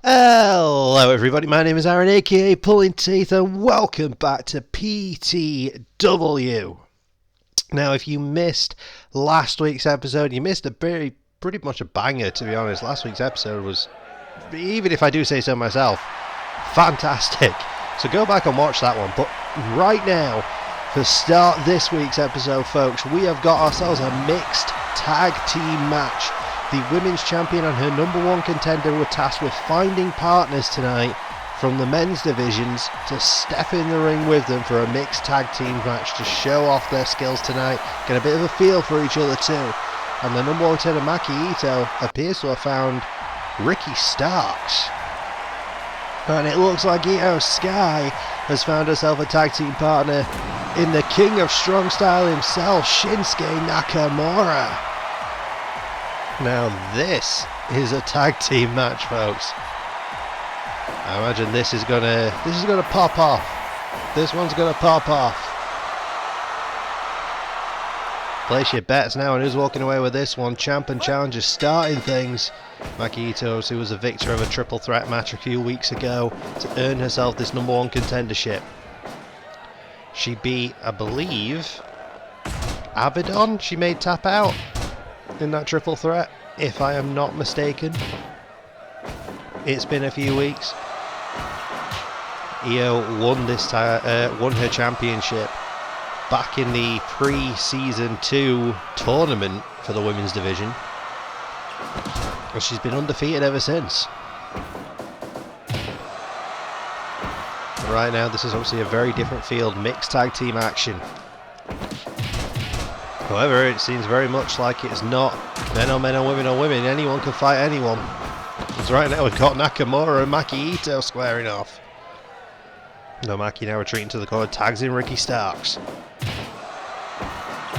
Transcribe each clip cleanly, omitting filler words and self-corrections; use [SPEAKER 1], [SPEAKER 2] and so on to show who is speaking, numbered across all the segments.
[SPEAKER 1] Hello everybody, my name is Aaron aka Pullin'Teeth and welcome back to PTW. Now if you missed last week's episode, you missed pretty much a banger, to be honest. Last week's episode was, even if I do say so myself, fantastic. So go back and watch that one. But right now, to start this week's episode, folks, we have got ourselves a mixed tag team match. The women's champion and her #1 contender were tasked with finding partners tonight from the men's divisions to step in the ring with them for a mixed tag team match to show off their skills tonight, get a bit of a feel for each other too. And the #1 contender Maki Ito appears to have found Ricky Starks. And it looks like Io Sky has found herself a tag team partner in the King of Strong Style himself, Shinsuke Nakamura. Now this is a tag team match, folks. I imagine this is gonna pop off. This one's gonna pop off. Place your bets now on who's walking away with this one. Champ and Challenger starting things. Maki Ito, who was a victor of a triple threat match a few weeks ago to earn herself this #1 contendership. She beat, I believe, Abaddon. She made tap out in that triple threat, if I am not mistaken. It's been a few weeks. Io won won her championship back in the pre-season 2 tournament for the women's division, and she's been undefeated ever since. Right now, this is obviously a very different field, mixed tag team action. However, it seems very much like it's not men on men or women on women. Anyone can fight anyone. Because right now we've got Nakamura and Maki Ito squaring off. No, Maki now retreating to the corner, tags in Ricky Starks.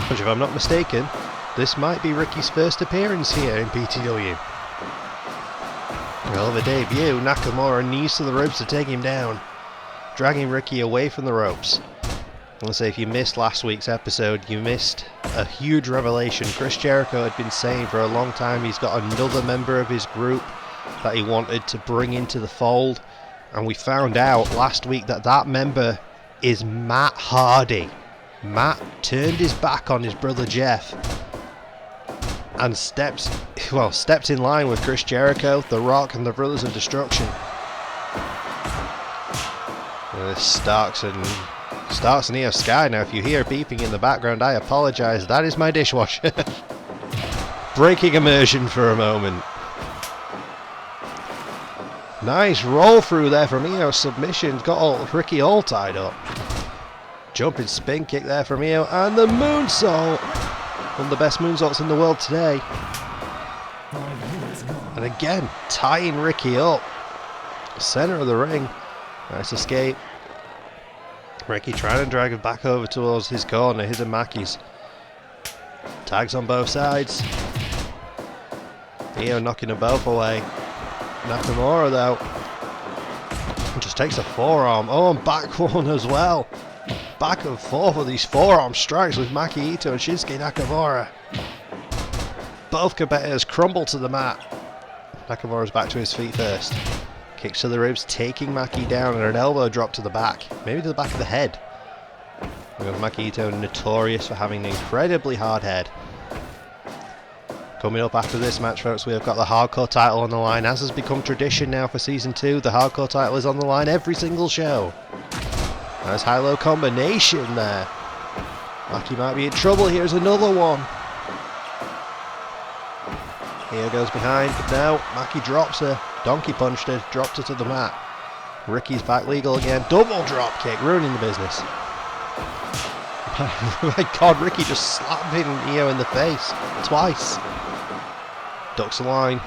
[SPEAKER 1] Which, if I'm not mistaken, this might be Ricky's first appearance here in PTW. Well, of a debut, Nakamura knees to the ropes to take him down, dragging Ricky away from the ropes. I want to say, if you missed last week's episode, you missed a huge revelation. Chris Jericho had been saying for a long time he's got another member of his group that he wanted to bring into the fold, and we found out last week that that member is Matt Hardy. Matt turned his back on his brother Jeff and stepped in line with Chris Jericho, The Rock and the Brothers of Destruction. Starks and Io Sky. Now if you hear beeping in the background, I apologise, that is my dishwasher. Breaking immersion for a moment. Nice roll through there from Io, submission, got Ricky all tied up. Jumping spin kick there from Io, and the moonsault. One of the best moonsaults in the world today. And again, tying Ricky up. Centre of the ring. Nice escape. Ricky trying to drag him back over towards his corner, his and Maki's. Tags on both sides. Io knocking them both away. Nakamura though just takes a forearm. Oh, and back one as well. Back and forth with these forearm strikes with Maki Ito and Shinsuke Nakamura. Both competitors crumble to the mat. Nakamura's back to his feet first. Kicks to the ribs, taking Maki down, and an elbow drop to the back. Maybe to the back of the head. We have Maki Ito, notorious for having an incredibly hard head. Coming up after this match, folks, we have got the Hardcore title on the line. As has become tradition now for Season 2, the Hardcore title is on the line every single show. Nice high-low combination there. Maki might be in trouble. Here's another one. Io goes behind, but now Maki drops her. Donkey punched her, dropped her to the mat. Ricky's back legal again. Double drop kick, ruining the business. My God, Ricky just slapping Io in the face twice. Ducks the line.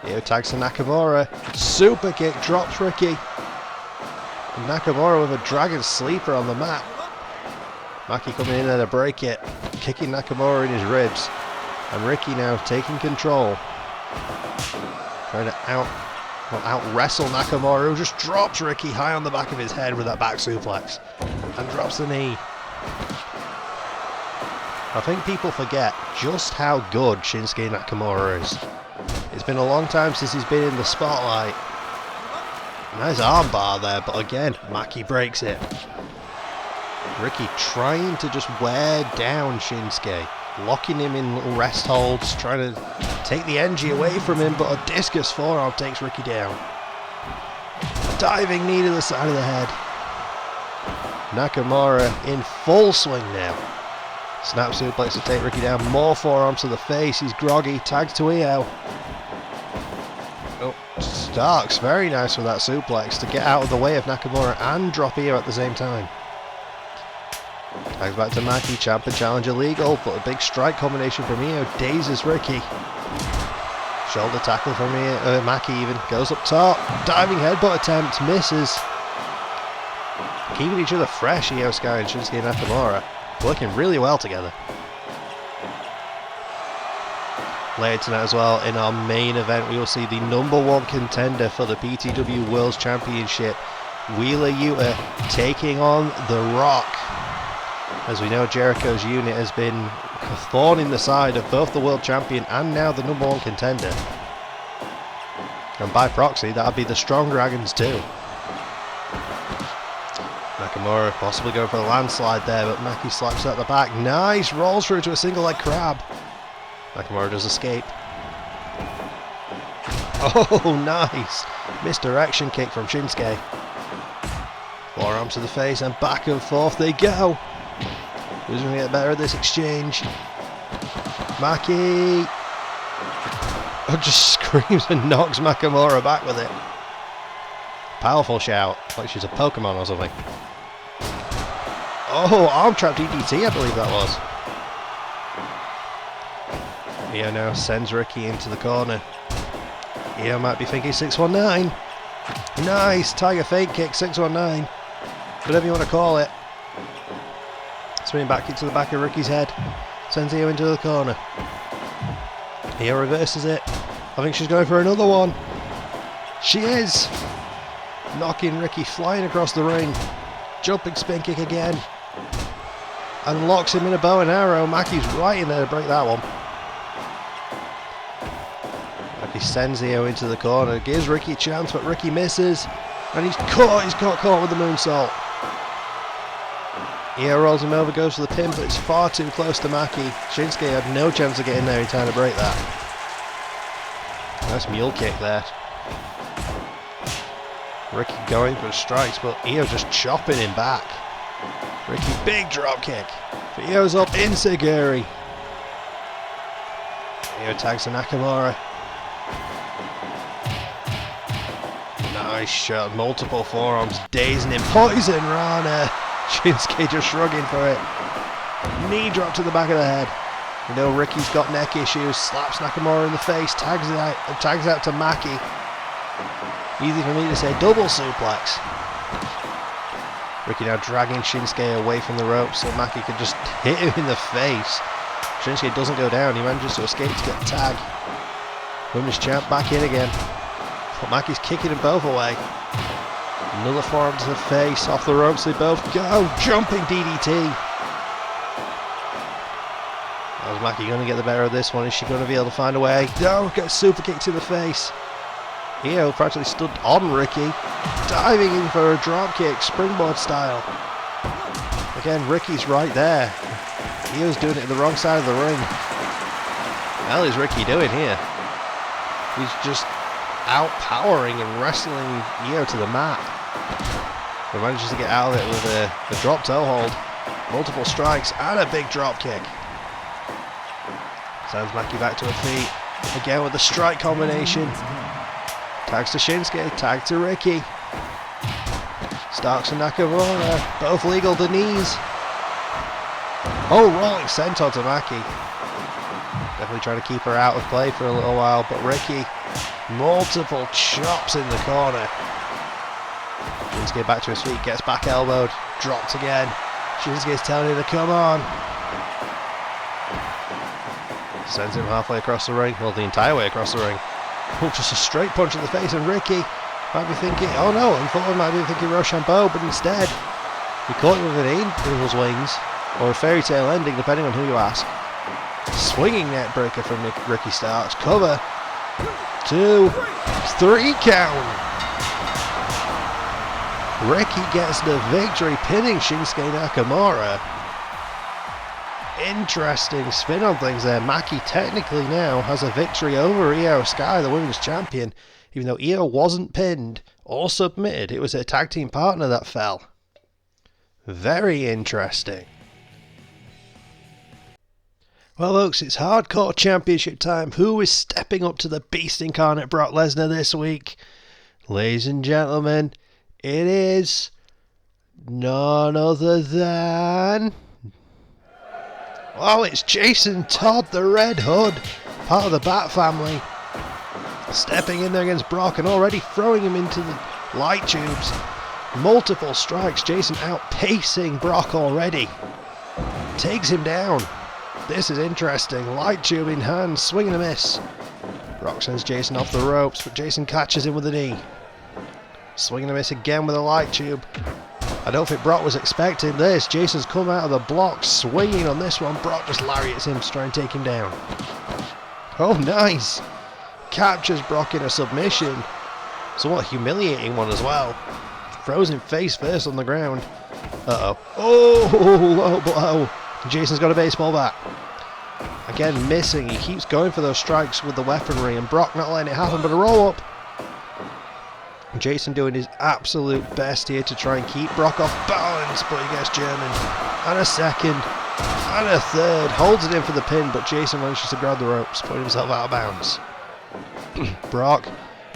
[SPEAKER 1] Io tags to Nakamura. Super kick, drops Ricky. And Nakamura with a dragon sleeper on the mat. Maki coming in there to break it. Kicking Nakamura in his ribs. And Ricky now taking control. Trying to out wrestle Nakamura, who just drops Ricky high on the back of his head with that back suplex. And drops the knee. I think people forget just how good Shinsuke Nakamura is. It's been a long time since he's been in the spotlight, Nice armbar there, but again, Maki breaks it. Ricky trying to just wear down Shinsuke, locking him in little rest holds, trying to take the energy away from him, but a discus forearm takes Ricky down. Diving knee to the side of the head. Nakamura in full swing now. Snap suplex to take Ricky down. More forearms to the face. He's groggy. Tags to Io. Oh, Starks. Very nice with that suplex to get out of the way of Nakamura and drop Io at the same time. Tags back to Maki. Champ and challenge illegal, but a big strike combination from Io dazes Ricky. Shoulder tackle from Maki even. Goes up top. Diving headbutt attempt. Misses. Keeping each other fresh, Io Sky and Shinsuke Nakamura. Working really well together. Later tonight as well, in our main event, we will see the #1 contender for the PTW World Championship, Wheeler Yuta, taking on The Rock. As we know, Jericho's unit has been a thorn in the side of both the World Champion and now the #1 contender. And by proxy, that'll be the Strong Dragons too. Nakamura possibly going for a landslide there, but Maki slaps at the back. Nice, rolls through to a single leg crab. Nakamura does escape. Oh, nice. Misdirection kick from Shinsuke. Forearm to the face and back and forth they go. Who's going to get better at this exchange? Maki just screams and knocks Nakamura back with it. Powerful shout, like she's a Pokemon or something. Oh, arm trap DDT, I believe that was. Io now sends Ricky into the corner. Io might be thinking 619. Nice, Tiger Fake Kick, 619. Whatever you want to call it. Swinging back kick to the back of Ricky's head. Sends Io into the corner. Io reverses it. I think she's going for another one. She is. Knocking Ricky flying across the ring. Jumping spin kick again. And locks him in a bow and arrow. Maki's right in there to break that one. Maki sends Io into the corner. Gives Ricky a chance, but Ricky misses. And he's got caught with the moonsault. Io rolls him over, goes for the pin, but it's far too close to Maki. Shinsuke had no chance of getting there in time to break that. Nice mule kick there. Ricky going for strikes, but Io just chopping him back. Ricky, big drop kick. But Io's up in Siguri. Io tags to Nakamura. Nice shot, multiple forearms, dazing him. Poison Rana. Shinsuke just shrugging for it. Knee drop to the back of the head. You know Ricky's got neck issues. Slaps Nakamura in the face. Tags out to Maki. Easy for me to say, double suplex. Ricky now dragging Shinsuke away from the ropes so Maki can just hit him in the face. Shinsuke doesn't go down. He manages to escape to get the tag. Women's champ back in again. But Maki's kicking them both away. Another forearm to the face, off the ropes they both go, jumping DDT. How's Maki going to get the better of this one? Is she going to be able to find a way? No, get a super kick to the face. Io practically stood on Ricky, diving in for a drop kick, springboard style. Again, Ricky's right there. Io's doing it in the wrong side of the ring. What the hell is Ricky doing here? He's just outpowering and wrestling Io to the mat. He manages to get out of it with a drop toe hold, multiple strikes and a big drop kick. Sends Maki back to her feet, again with a strike combination. Tags to Shinsuke, tag to Ricky. Starks and Nakamura, both legal to knees. Oh, rolling senton to Maki. Definitely trying to keep her out of play for a little while, but Ricky, multiple chops in the corner. Shinsuke back to his feet, gets back elbowed, dropped again. Shinsuke's telling him to come on. Sends him halfway across the ring, well, the entire way across the ring. Oh, just a straight punch in the face, and Ricky might be thinking, oh no, I thought he might be thinking Rochambeau, but instead, he caught him with an Angel's Wings, or a fairy tale ending, depending on who you ask. Swinging net breaker from Ricky Starks. Cover. 2, 3 count. Ricky gets the victory, pinning Shinsuke Nakamura. Interesting spin on things there. Maki technically now has a victory over Io Sky, the women's champion, even though Io wasn't pinned or submitted. It was her tag team partner that fell. Very interesting. Well, folks, it's Hardcore Championship time. Who is stepping up to the Beast Incarnate Brock Lesnar this week? Ladies and gentlemen, it is none other than... oh, it's Jason Todd, the Red Hood, part of the Bat family, stepping in there against Brock and already throwing him into the light tubes. Multiple strikes, Jason outpacing Brock already. Takes him down. This is interesting. Light tube in hand, swing and a miss. Brock sends Jason off the ropes, but Jason catches him with a knee. Swing and a miss again with a light tube. I don't think Brock was expecting this. Jason's come out of the block, swinging on this one. Brock just lariats him to try and take him down. Oh, nice. Captures Brock in a submission. Somewhat humiliating one as well. Throws him face first on the ground. Uh-oh. Oh, low blow. Jason's got a baseball bat. Again, missing. He keeps going for those strikes with the weaponry, and Brock not letting it happen, but a roll-up. Jason doing his absolute best here to try and keep Brock off balance, but he gets German. And a second. And a third. Holds it in for the pin, but Jason manages to grab the ropes, putting himself out of bounds. Brock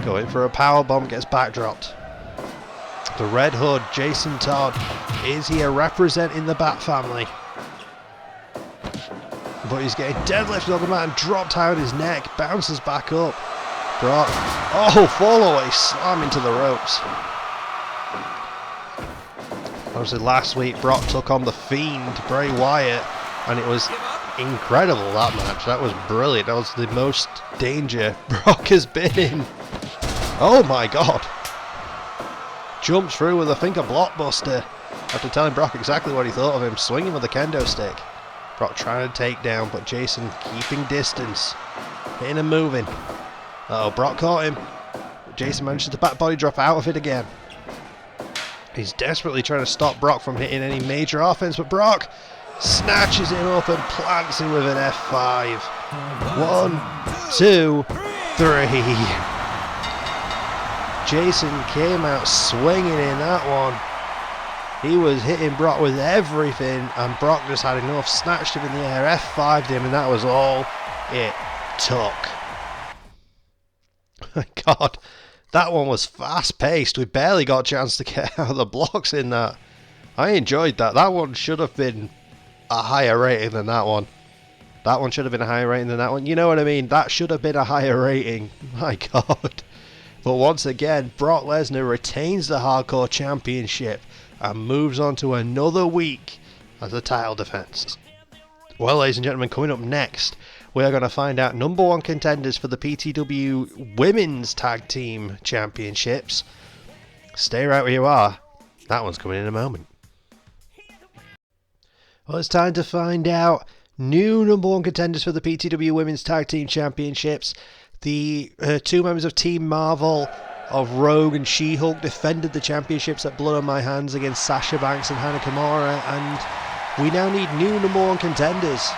[SPEAKER 1] going for a powerbomb, gets backdropped. The Red Hood, Jason Todd, is here representing the Bat family. But he's getting deadlifted on the mat and dropped high on his neck. Bounces back up. Brock, oh, fall away, slam into the ropes. Obviously last week Brock took on the Fiend, Bray Wyatt, and it was incredible, that match. That was brilliant. That was the most danger Brock has been in. Oh my god. Jumps through with, I think, a blockbuster after telling Brock exactly what he thought of him, swinging with a kendo stick. Brock trying to take down, but Jason keeping distance, hitting and moving. Uh-oh, Brock caught him. Jason manages to back body drop out of it again. He's desperately trying to stop Brock from hitting any major offense, but Brock snatches him up and plants him with an F5. 1, 2, 3. Jason came out swinging in that one. He was hitting Brock with everything, and Brock just had enough, snatched him in the air, F5'd him, and that was all it took. My god, that one was fast paced. We barely got a chance to get out of the blocks in that. I enjoyed that. That one should have been a higher rating than that one. That one should have been a higher rating than that one. You know what I mean? That should have been a higher rating. My god. But once again, Brock Lesnar retains the Hardcore Championship and moves on to another week as a title defense. Well, ladies and gentlemen, coming up next, we are going to find out number one contenders for the PTW Women's Tag Team Championships. Stay right where you are. That one's coming in a moment. Well, it's time to find out new number one contenders for the PTW Women's Tag Team Championships. The two members of Team Marvel of Rogue and She-Hulk defended the championships at Blood on My Hands against Sasha Banks and Hana Kimura, and we now need new number one contenders.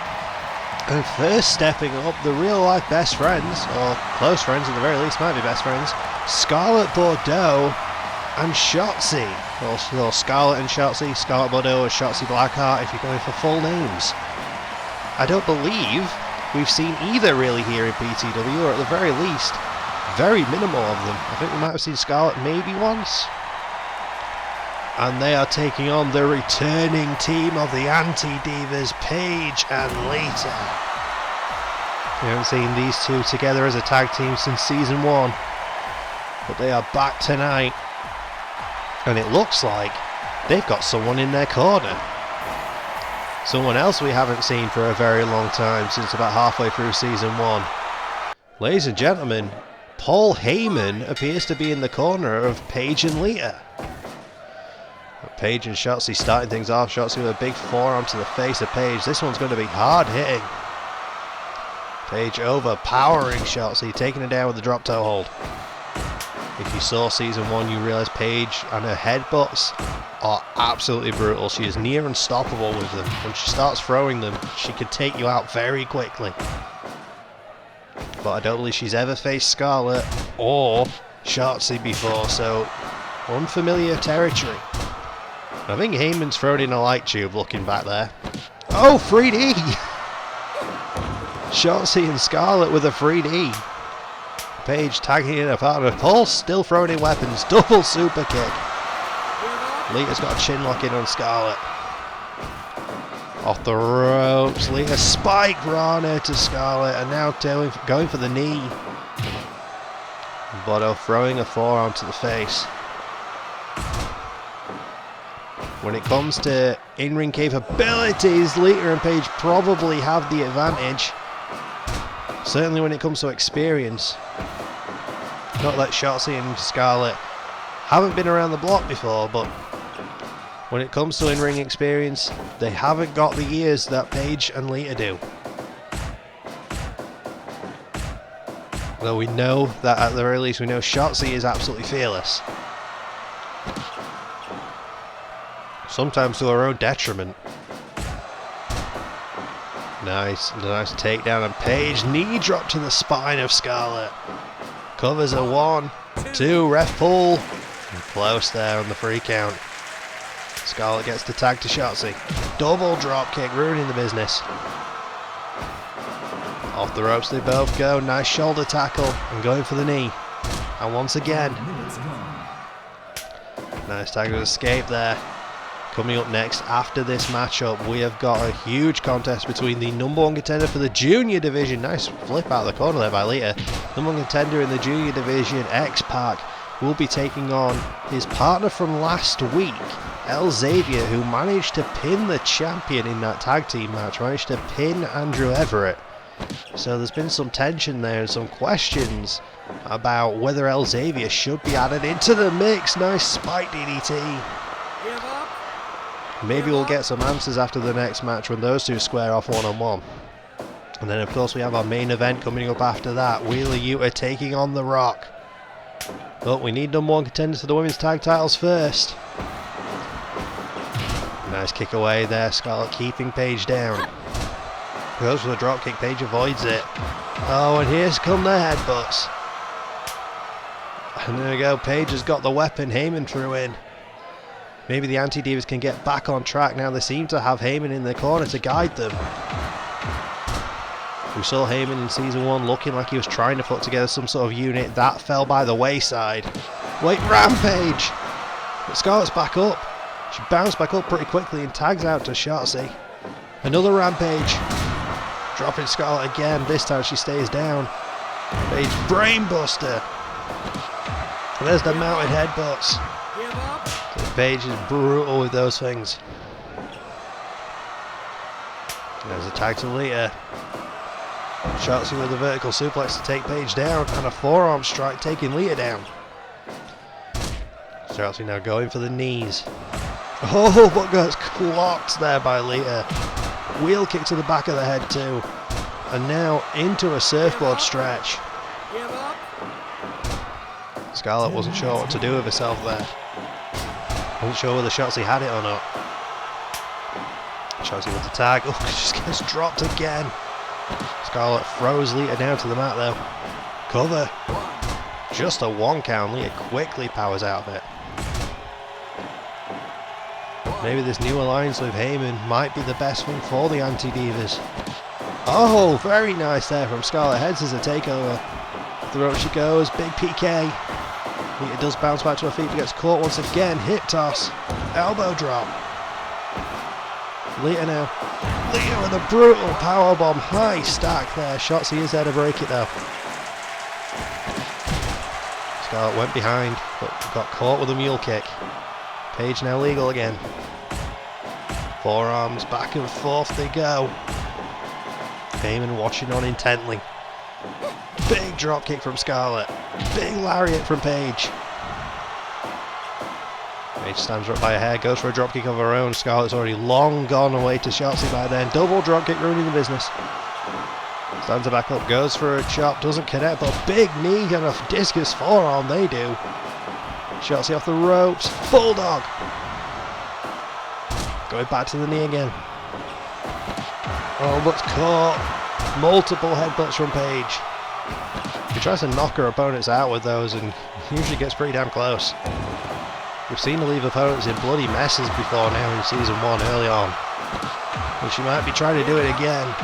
[SPEAKER 1] And first stepping up, the real life best friends, or close friends at the very least, might be best friends, Scarlett Bordeaux and Shotzi. Or Scarlett and Shotzi, Scarlett Bordeaux or Shotzi Blackheart if you're going for full names. I don't believe we've seen either really here in PTW, or at the very least, very minimal of them. I think we might have seen Scarlett maybe once. And they are taking on the returning team of the Anti-Divas, Paige and Lita. We haven't seen these two together as a tag team since season 1. But they are back tonight. And it looks like they've got someone in their corner. Someone else we haven't seen for a very long time, since about halfway through season 1. Ladies and gentlemen, Paul Heyman appears to be in the corner of Paige and Lita. Paige and Shotzi starting things off. Shotzi with a big forearm to the face of Paige. This one's going to be hard hitting. Paige overpowering Shotzi, taking her down with the drop toe hold. If you saw season 1, you realise Paige and her headbutts are absolutely brutal. She is near unstoppable with them. When she starts throwing them, she can take you out very quickly. But I don't believe she's ever faced Scarlett or Shotzi before, so unfamiliar territory. I think Heyman's thrown in a light tube looking back there. Oh, 3D! Shotzi and Scarlett with a 3D. Paige tagging in a partner. Pulse still throwing in weapons. Double super kick. Lita's got a chin lock in on Scarlett. Off the ropes. Lita spike Rana to Scarlett, and now going for the knee. Bodo throwing a forearm to the face. When it comes to in-ring capabilities, Lita and Paige probably have the advantage. Certainly when it comes to experience. Not that Shotzi and Scarlett haven't been around the block before, but when it comes to in-ring experience, they haven't got the ears that Paige and Lita do. Though we know that at the very least, we know Shotzi is absolutely fearless. Sometimes to her own detriment. Nice takedown, and Paige knee drop to the spine of Scarlett. Covers a 1, 2, ref pull. And close there on the free count. Scarlett gets the tag to Shotzi. Double drop kick, ruining the business. Off the ropes they both go. Nice shoulder tackle and going for the knee. And once again. Nice tag with escape there. Coming up next after this matchup, we have got a huge contest between the #1 contender for the junior division. Nice flip out of the corner there by Lita. #1 contender in the junior division, X-Pac, will be taking on his partner from last week, Xavier, who managed to pin the champion in that tag team match, managed to pin Andrew Everett. So there's been some tension there and some questions about whether Xavier should be added into the mix. Nice spike DDT. Maybe we'll get some answers after the next match when those two square off one-on-one. And then of course we have our main event coming up after that. Wheeler Yuta taking on The Rock. But we need #1 contenders for the women's tag titles first. Nice kick away there. Scarlett keeping Paige down. Goes for the drop kick. Paige avoids it. Oh, and here's come the headbutts. And there we go. Paige has got the weapon. Heyman threw in. Maybe the Anti-Divas can get back on track now. They seem to have Heyman in their corner to guide them. We saw Heyman in season 1 looking like he was trying to put together some sort of unit. That fell by the wayside. Wait, Rampage! But Scarlett's back up. She bounced back up pretty quickly and tags out to Shotzi. Another Rampage. Dropping Scarlett again. This time she stays down. Paige brainbuster. And there's the mounted headbutts. Paige is brutal with those things. There's a tag to Lita. Shotzi with a vertical suplex to take Paige down, and a forearm strike taking Lita down. Shotzi now going for the knees. Oh, but gets clocked there by Lita. Wheel kick to the back of the head too. And now into a surfboard stretch. Scarlett wasn't sure what to do with herself there. Wasn't sure whether Shotzi had it or not. Shotzi with the tag. Oh, she just gets dropped again. Scarlett throws Lita down to the mat though. Cover. Just a 1 count. Lita quickly powers out of it. Maybe this new alliance with Heyman might be the best thing for the Anti-Divas. Oh, very nice there from Scarlett. Heads as a takeover. Through she goes. Big PK. Lita does bounce back to her feet, but gets caught once again. Hip toss. Elbow drop. Lita now. Lita with a brutal powerbomb. High stack there. Shotzi is there to break it though. Scarlett went behind, but got caught with a mule kick. Paige now legal again. Forearms back and forth they go. Heyman watching on intently. Big drop kick from Scarlett. Big lariat from Paige. Paige stands right by her hair, goes for a drop kick of her own. Scarlett's already long gone away to Shotzi by then. Double drop kick ruining the business. Stands her back up, goes for a chop, doesn't connect, but big knee and a discus forearm, they do. Shotzi off the ropes, bulldog. Going back to the knee again. Oh, looks caught. Multiple headbutts from Paige. She tries to knock her opponents out with those and usually gets pretty damn close. We've seen her leave opponents in bloody messes before now in Season 1 early on. And she might be trying to do it again.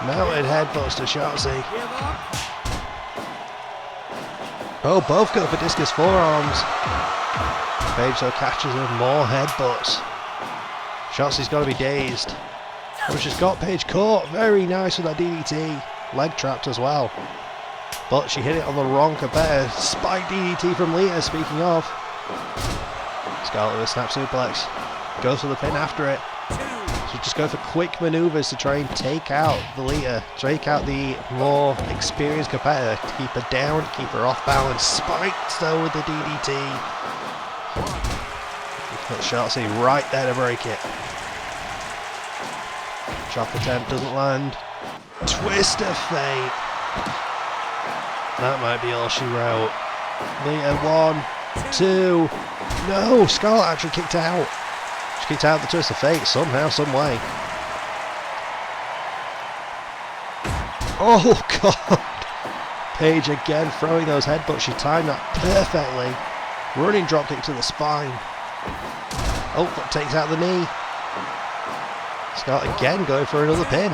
[SPEAKER 1] Mounted headbutts to Shotzi. Oh, both go for discus forearms. Paige though catches her, more headbutts. Shotzi's got to be dazed. Oh, she's got Paige caught. Very nice with that DDT. Leg trapped as well. But she hit it on the wrong competitor. Spike DDT from Lita, speaking of. Scarlett with a snap suplex. Goes for the pin after it. So just go for quick maneuvers to try and take out the Lita. Take out the more experienced competitor. To keep her down, keep her off balance. Spiked though with the DDT. Put Shotzi right there to break it. Chop attempt doesn't land. Twist of fate. That might be all she wrote. Lita 1, 2. No, Scarlett actually kicked out. She kicked out the twist of fate somehow, some way. Oh god. Paige again throwing those headbutts. She timed that perfectly. Running dropkick to the spine. Oh, that takes out the knee. Scarlett again going for another pin.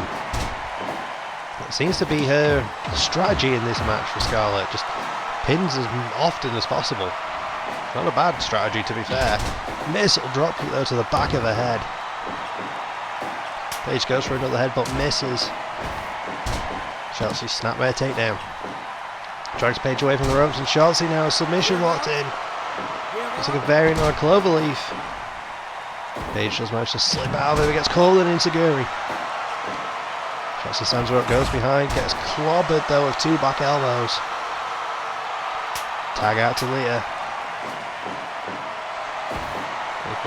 [SPEAKER 1] That seems to be her strategy in this match for Scarlett. Just pins as often as possible. Not a bad strategy, to be fair. Missile dropkick though to the back of her head. Paige goes for another headbutt, misses. Shotzi snapmare takedown. Drags Paige away from the ropes and Shotzi now a submission locked in. It's like a variant on a cloverleaf. Paige does manage to slip out of it, but gets called an enziguri. Shotzi stands where it goes behind, gets clobbered though with 2 back elbows. Tag out to Lita.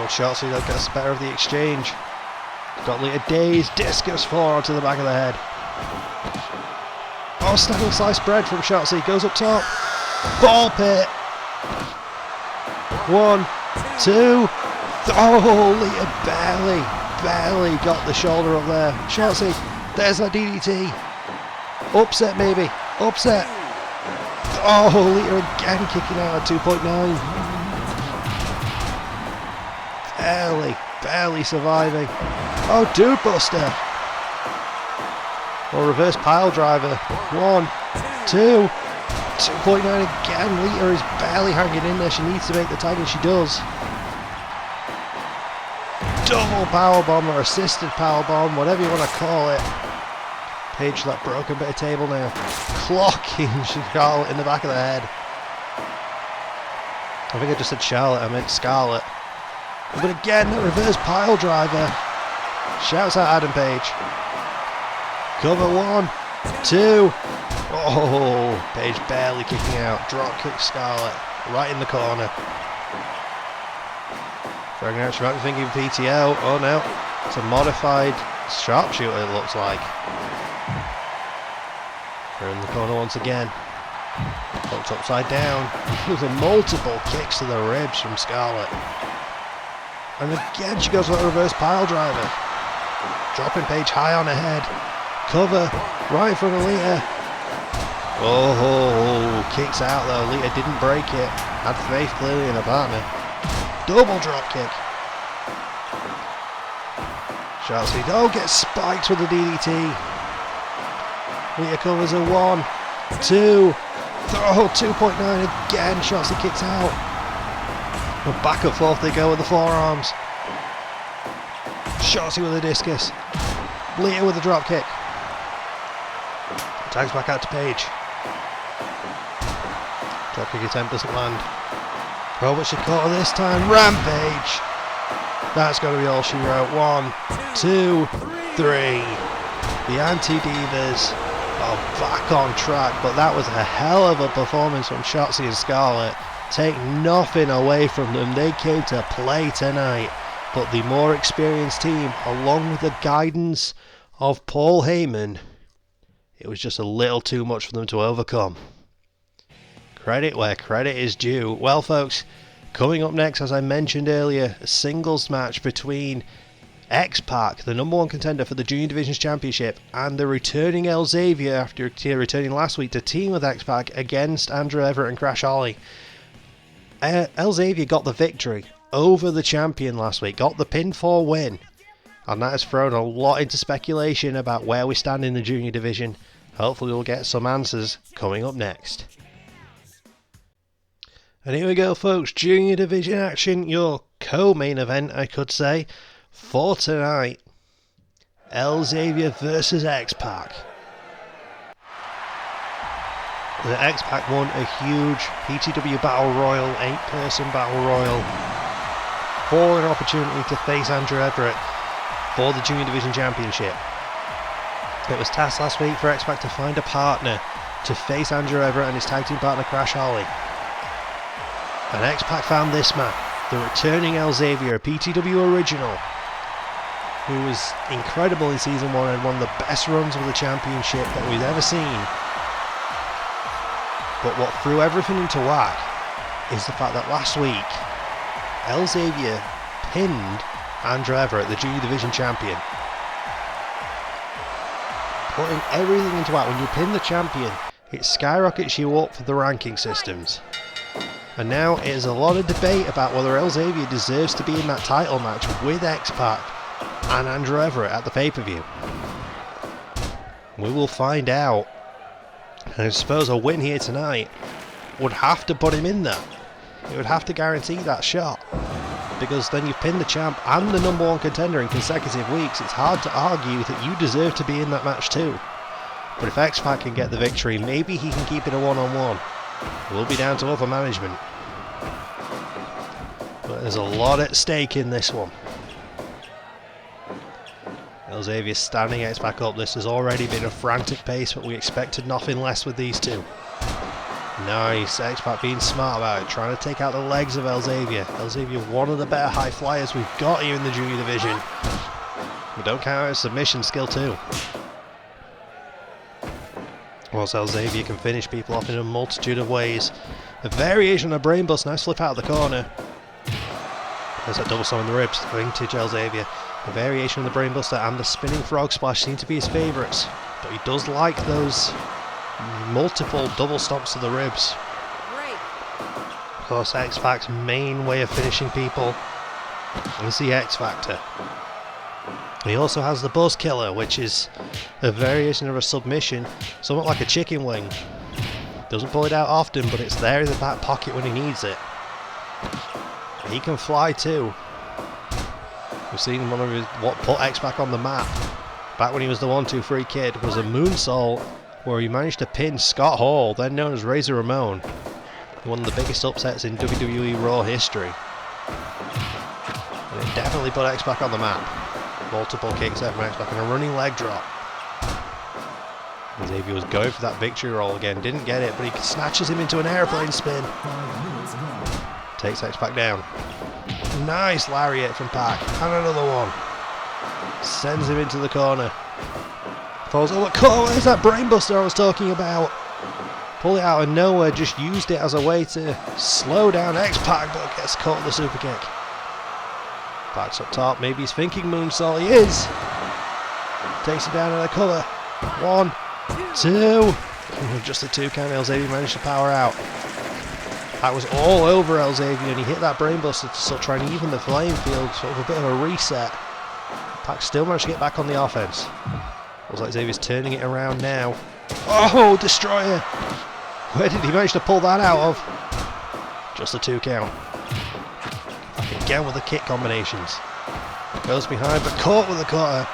[SPEAKER 1] Shotzi though gets the better of the exchange. Got Lita dazed, discus forearm to the back of the head. Oh, standing sliced bread from Shotzi, goes up top. Ball pit. 1, 2. Oh, Lita barely got the shoulder up there. Shotzi, there's that DDT. Upset maybe, upset. Oh, Lita again kicking out at 2.9. Barely surviving. Oh, dude buster. Or reverse pile driver. 1, 2. 2.9 again. Lita is barely hanging in there. She needs to make the tag and she does. Double powerbomb or assisted powerbomb, whatever you want to call it. Paige that broken bit of table now. Clocking Charlotte in the back of the head. I think I just said Charlotte, I meant Scarlett. But again, the reverse pile driver. Shouts out Adam Page. Cover 1, 2. Oh, Paige barely kicking out. Drop kick Scarlett right in the corner. Dragging out, she might be thinking PTO. Oh no, it's a modified sharpshooter it looks like. We're in the corner once again. Hooked upside down. Using multiple kicks to the ribs from Scarlett. And again she goes for a reverse pile driver. Dropping Paige high on her head. Cover right in front of Lita. Oh, kicks out though. Lita didn't break it. Had faith clearly in her partner. Double drop kick. Shotzi gets spiked with the DDT. Lita covers a 1, 2. Oh, 2.9 again. Shotzi kicks out. And back and forth they go with the forearms. Shotzi with a discus. Lita with a drop kick. Tags back out to Paige. Drop kick attempt doesn't land. Oh, but she caught her this time. Rampage. That's got to be all she wrote. 1, 2, 3. The Anti-Divas are back on track, but that was a hell of a performance from Shotzi and Scarlett. Take nothing away from them. They came to play tonight, but the more experienced team, along with the guidance of Paul Heyman, It was just a little too much for them to overcome. Credit where credit is due. Well, folks, coming up next, as I mentioned earlier, a singles match between X-Pac, the #1 contender for the Junior Divisions Championship, and the returning Xavier after returning last week to team with X-Pac against Andrew Everett and Crash Holly. Xavier got the victory over the champion last week, got the pinfall win, and that has thrown a lot into speculation about where we stand in the Junior Division. Hopefully we'll get some answers coming up next. And here we go, folks, Junior Division action, your co-main event, I could say, for tonight. Xavier versus X-Pac. The X-Pac won a huge PTW Battle Royal, 8-person Battle Royal, for an opportunity to face Andrew Everett for the Junior Division Championship. It was tasked last week for X-Pac to find a partner to face Andrew Everett and his tag team partner Crash Holly. And X-Pac found this man, the returning Xavier, a PTW original, who was incredible in Season 1 and one of the best runs of the championship that we've ever seen. But what threw everything into whack is the fact that last week, Xavier pinned Andrew Everett, the Junior Division champion. Putting everything into whack, when you pin the champion, it skyrockets you up for the ranking systems. And now it is a lot of debate about whether Xavier deserves to be in that title match with X-Pac and Andrew Everett at the pay-per-view. We will find out. And I suppose a win here tonight would have to put him in there. It would have to guarantee that shot. Because then you've pinned the champ and the #1 contender in consecutive weeks. It's hard to argue that you deserve to be in that match too. But if X-Pac can get the victory, maybe he can keep it a one-on-one. It will be down to upper management. But there's a lot at stake in this one. Xavier standing X-Pac up. This has already been a frantic pace, but we expected nothing less with these two. Nice, X-Pac being smart about it, trying to take out the legs of Xavier. Xavier, one of the better high flyers we've got here in the Junior Division. But don't count out his submission skill too. Whilst Xavier can finish people off in a multitude of ways. A variation on a brainbust, nice flip out of the corner. There's that double slam in the ribs, vintage Xavier. The variation of the brainbuster and the spinning frog splash seem to be his favourites, but he does like those multiple double stomps to the ribs. Of course, X-Pac's main way of finishing people is the X Factor. He also has the Buzz Killer, which is a variation of a submission, somewhat like a chicken wing. Doesn't pull it out often, but it's there in the back pocket when he needs it. He can fly too. We've seen one of his, what put X-Pac on the map back when he was the 1-2-3 kid, was a moonsault where he managed to pin Scott Hall, then known as Razor Ramon, one of the biggest upsets in WWE Raw history. And it definitely put X-Pac on the map. Multiple kicks there from X-Pac and a running leg drop. Xavier was going for that victory roll again, didn't get it, but he snatches him into an airplane spin. Takes X-Pac down. Nice lariat from Pac, and another one. Sends him into the corner. Falls over. There's that brainbuster I was talking about. Pull it out of nowhere, just used it as a way to slow down X-Pac, but gets caught with the super kick. Pac's up top, maybe he's thinking moonsault, he is! Takes him down in the cover. 1, 2. Just the 2 count, Xavier managed to power out. Pac was all over Xavier and he hit that brainbuster to sort of try and even the playing field, sort of a bit of a reset. Pac still managed to get back on the offense. Looks like Xavier's turning it around now. Oh, Destroyer! Where did he manage to pull that out of? Just a 2 count. Back again with the kick combinations. Goes behind but caught with the cutter.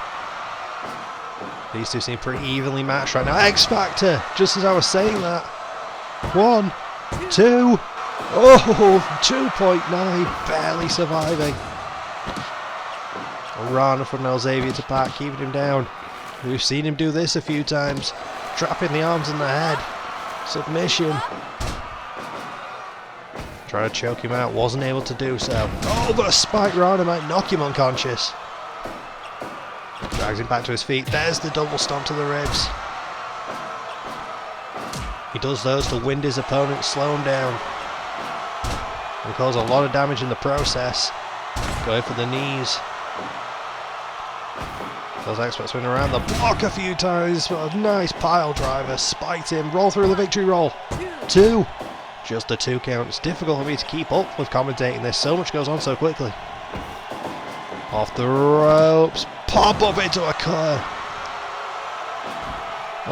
[SPEAKER 1] These two seem pretty evenly matched right now. X Factor! Just as I was saying that. 1, 2. Oh, 2.9. Barely surviving. A run from Xavier to Pac, keeping him down. We've seen him do this a few times. Trapping the arms in the head. Submission. Trying to choke him out, wasn't able to do so. Oh, but a spike Rana might knock him unconscious. Drags him back to his feet. There's the double stomp to the ribs. He does those to wind his opponent, slow him down, and cause a lot of damage in the process. Going for the knees. Those X-Pac swing around the block a few times, but a nice pile driver, spiked him, roll through the victory roll. 2. Just a 2 count. It's difficult for me to keep up with commentating this, so much goes on so quickly. Off the ropes, pop up into a cutter.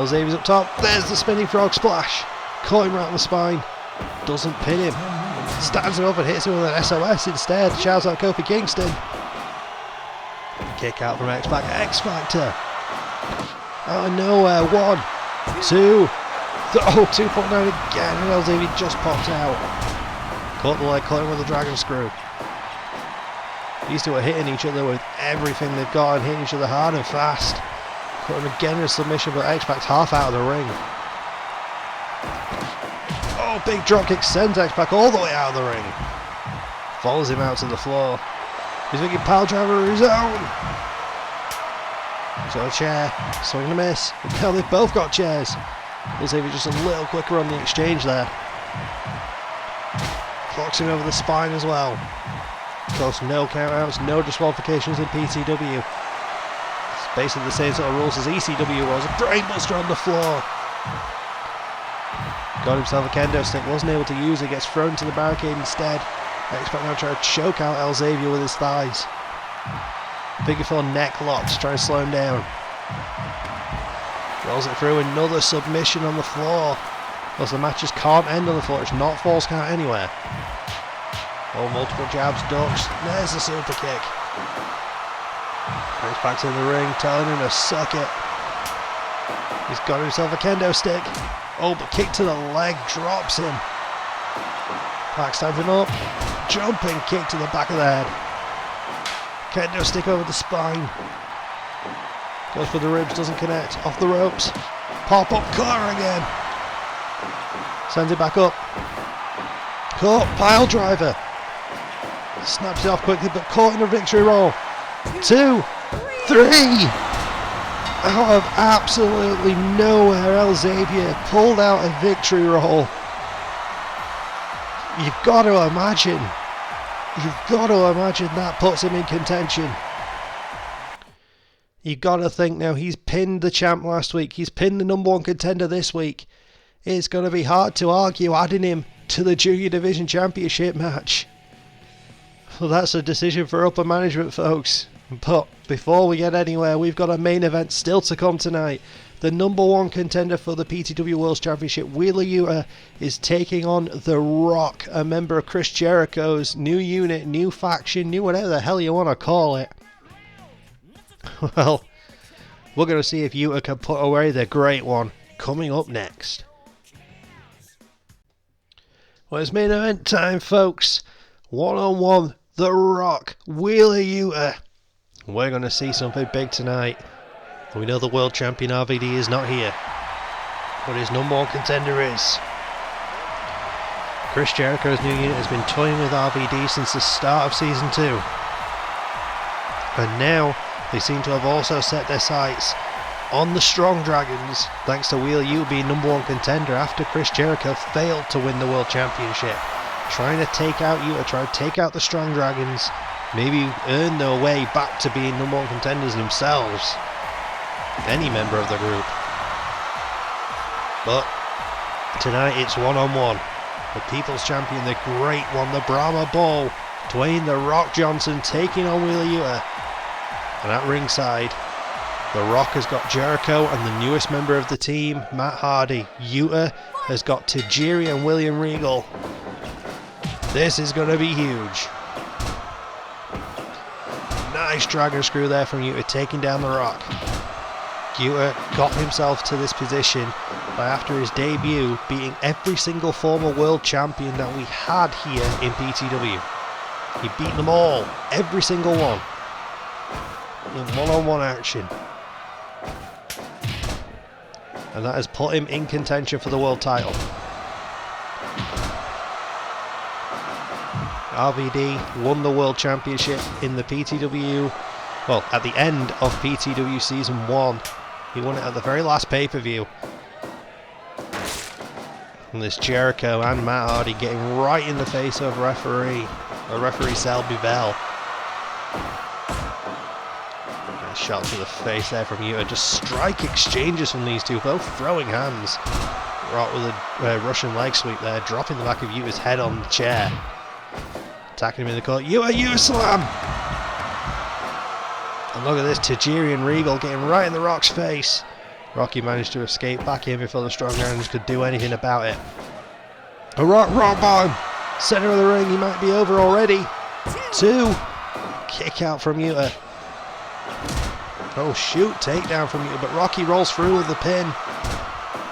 [SPEAKER 1] Xavier's up top, there's the spinning frog splash. Caught him right on the spine, doesn't pin him. Stands him up and hits him with an SOS instead. Shouts out Kofi Kingston. Kick out from X-Pac. X-Factor. Out of nowhere. 1, 2. Oh, 2.9 again. And Xavier just pops out. Caught the leg, caught him with the dragon screw. These two are hitting each other with everything they've got and hitting each other hard and fast. Caught him again in a submission, but X-Pac's half out of the ring. Oh, big dropkick sends X-Pac all the way out of the ring. Follows him out to the floor. He's making pile driver of his own. He's got a chair. Swing and a miss. And now they've both got chairs. Xavier just a little quicker on the exchange there. Clocks him over the spine as well. Of course, no countouts, no disqualifications in PTW. It's basically the same sort of rules as ECW was. A brainbuster on the floor. Got himself a kendo stick, wasn't able to use it, gets thrown to the barricade instead. X-Pac now trying to choke out Xavier with his thighs. Figure 4 neck lock to try and slow him down. Rolls it through, another submission on the floor. Because the match just can't end on the floor, it's not false count anywhere. Oh, multiple jabs, ducks, there's the super kick. X-Pac's in the ring, telling him to suck it. He's got himself a kendo stick. Oh, but kick to the leg drops him. Pac stands him up. Jumping kick to the back of the head. Kendo stick over the spine. Goes for the ribs, doesn't connect. Off the ropes. Pop up cutter again. Sends it back up. Caught, pile driver. Snaps it off quickly, but caught in a victory roll. 2, 3. Out of absolutely nowhere, Xavier pulled out a victory roll. You've got to imagine that puts him in contention. You've got to think now, he's pinned the champ last week, he's pinned the number 1 contender this week. It's going to be hard to argue adding him to the Junior Division Championship match. Well, that's a decision for upper management, folks. But before we get anywhere, we've got a main event still to come tonight. The number 1 contender for the PTW World Championship, Wheeler Yuta, is taking on The Rock, a member of Chris Jericho's new unit, new faction, new whatever the hell you want to call it. Well, we're going to see if Yuta can put away the Great One. Coming up next. Well, it's main event time, folks. 1-on-1, The Rock, Wheeler Yuta. We're going to see something big tonight. We know the world champion RVD is not here, but his number 1 contender is. Chris Jericho's new unit has been toying with RVD since the start of Season 2. And now they seem to have also set their sights on the Strong Dragons, thanks to Wheeler Yuta being number 1 contender after Chris Jericho failed to win the world championship. Trying to take out Yuta, trying to take out the Strong Dragons, maybe earn their way back to being number 1 contenders themselves. Any member of the group. But tonight it's 1-on-1. The People's Champion, the Great One, the Brahma Bull, Dwayne The Rock Johnson taking on Wheeler Yuta. And at ringside, The Rock has got Jericho and the newest member of the team, Matt Hardy. Yuta has got Tajiri and William Regal. This is going to be huge. Nice dragon screw there from Yuta, taking down The Rock. Yuta got himself to this position by, after his debut, beating every single former world champion that we had here in PTW. He beat them all, every single one, in 1-on-1 action. And that has put him in contention for the world title. RVD won the world championship in the PTW, well, at the end of PTW Season 1. He won it at the very last pay-per-view. And this Jericho and Matt Hardy getting right in the face of referee Selby Bell. A shot to the face there from Yuta. Just strike exchanges from these two, both throwing hands. Rock with a Russian leg sweep there, dropping the back of Yuta's head on the chair. Attacking him in the court. Yuta slam! And look at this, Tajiri and Regal getting right in the Rock's face. Rocky managed to escape back in before the strong hands could do anything about it. A rock bottom! Center of the ring, he might be over already. 2. Kick out from Yuta. Oh shoot, takedown from Yuta, but Rocky rolls through with the pin.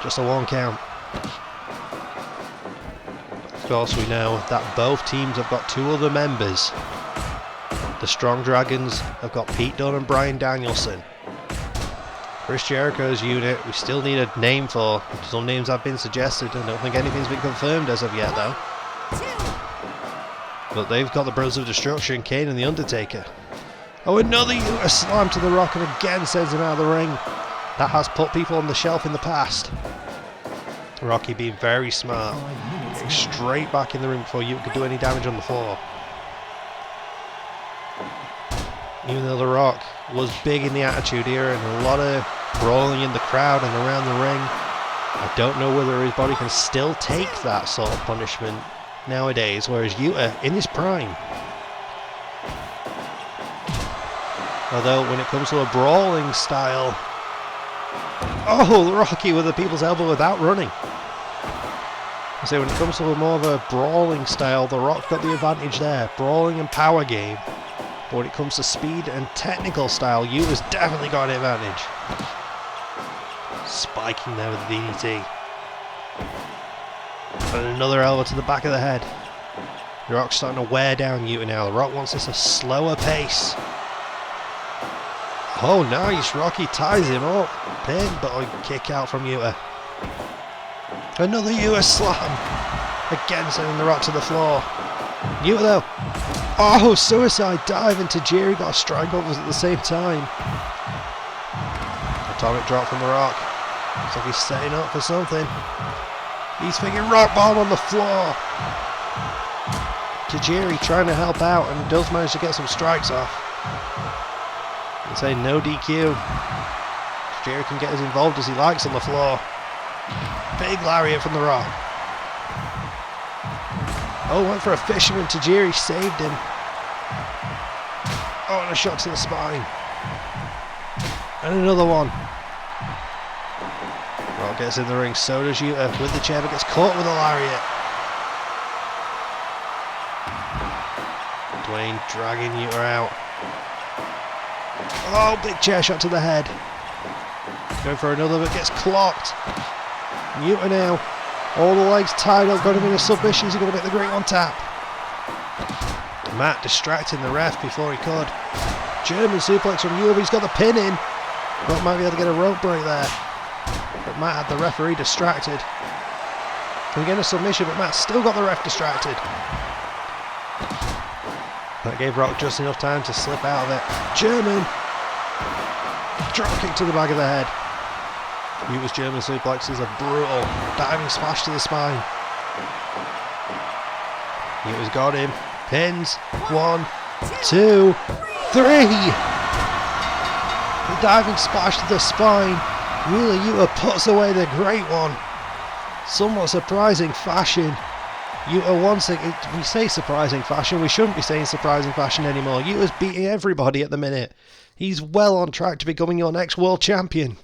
[SPEAKER 1] Just a 1 count. Of course we know that both teams have got 2 other members. The Strong Dragons have got Pete Dunne and Bryan Danielson. Chris Jericho's unit, we still need a name for. Some names have been suggested. I don't think anything's been confirmed as of yet though. But they've got the Brothers of Destruction, Kane and The Undertaker. Oh, another Yuta slam to the Rock and again sends him out of the ring. That has put people on the shelf in the past. Rocky being very smart. Getting straight back in the ring before Yuta could do any damage on the floor. Even though The Rock was big in the Attitude Era and a lot of brawling in the crowd and around the ring, I don't know whether his body can still take that sort of punishment nowadays, whereas Yuta in his prime. Although when it comes to a brawling style, oh, Rocky with the people's elbow without running. I say when it comes to more of a brawling style, The Rock got the advantage there, brawling and power game. But when it comes to speed and technical style, Yuta's definitely got an advantage. Spiking there with the DDT. And another elbow to the back of the head. The Rock's starting to wear down Yuta now. The Rock wants this a slower pace. Oh, nice. Rocky ties him up. Pin, but a kick out from Yuta. Another Yuta slam. Again sending The Rock to the floor. Yuta though. Oh, suicide dive into Tajiri. Got a strike overs at the same time. Atomic drop from The Rock. Looks like he's setting up for something. He's thinking rock bomb on the floor. Tajiri trying to help out and does manage to get some strikes off. They say no DQ. Tajiri can get as involved as he likes on the floor. Big lariat from The Rock. Oh, went for a fisherman. Tajiri saved him. Oh, and a shot to the spine. And another one. Rock gets in the ring, so does Yuta with the chair, but gets caught with a lariat. Dwayne dragging Yuta out. Oh, big chair shot to the head. Going for another, but gets clocked. Yuta now. All the legs tied up, got him in a submission. He's going to make the great one tap. Matt distracting the ref before he could. German suplex from Yuta, he's got the pin in. But might be able to get a rope break there. But Matt had the referee distracted. Can get a submission, but Matt still got the ref distracted. That gave Rock just enough time to slip out of it. German. Drop kick to the back of the head. Yuta's German suplexes are brutal. Diving smash to the spine. Yuta's got him. Pins. 1, 2, 3. The diving splash to the spine. Really, Yuta puts away the great one. Somewhat surprising fashion. Yuta once again, we say surprising fashion, we shouldn't be saying surprising fashion anymore. Yuta's beating everybody at the minute. He's well on track to becoming your next world champion.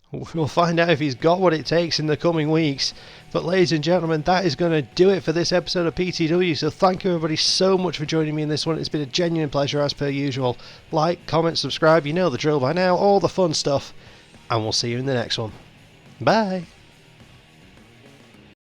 [SPEAKER 1] We'll find out if he's got what it takes in the coming weeks. But ladies and gentlemen, that is going to do it for this episode of PTW. So thank you everybody so much for joining me in this one. It's been a genuine pleasure as per usual. Like, comment, subscribe, you know the drill by now, all the fun stuff. And we'll see you in the next one. Bye.